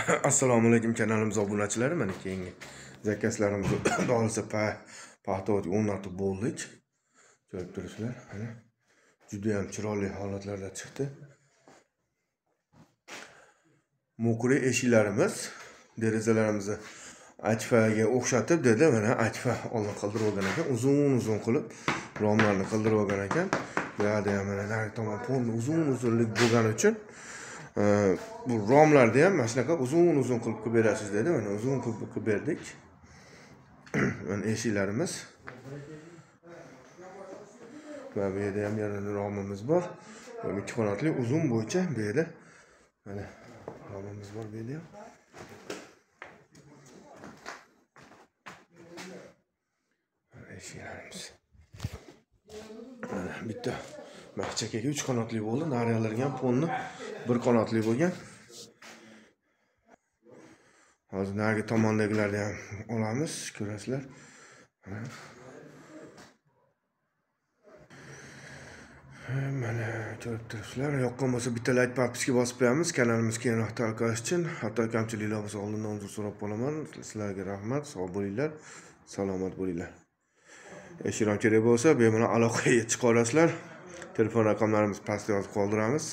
Assalomu alaykum kanalimiz obunachilari. Mana keyingi zakazlarimizni dolsa paxta o'rnatib bo'ldik. Ko'rib turibsizlar. Mana juda ham chiroyli holatlarda chiqdi. Mo'kri eshiklarimiz, derazalarimizni achfaga o'xshatib dedi. Mana achfa oldin qildirib olgan ekan, uzun qilib romlarni qildirib olgan ekan. Bu yerda ham mana nari tomon polni uzunlik bo'lgani uchun bu romlarni ham mana shunaqa uzun qilib berasiz dedi. Mana uzun qilib berdik. Mana eshiklarimiz. Va bu yerda ham yana romimiz bor. Ikki qanotli uzun bo'yicha bu yerda mana romimiz bor bu yerda. Eshiklarimiz. Mana bitta mahchakaga 3 qanotli bo'ldi. Nariyalarga ham polni 1 qanotli bo'lgan. Hozir narigi tomondagilarni ham olamiz, ko'rasizlar. Mana ko'rib turibsizlar. Yoqqan bo'lsa bitta like papiska bosib qo'yamiz. Kanalimiz keyinroq tarqalishi uchun. Hatto kamchiliklar bo'lsa oldindan uzr so'rab qolaman. Sizlarga rahmat, sog' bo'linglar, salomat bo'linglar. Eshiklar kerak bo'lsa, bemalol aloqaga chiqa olasizlar. Telefon raqamlarimiz pastda yozib qoldiramiz.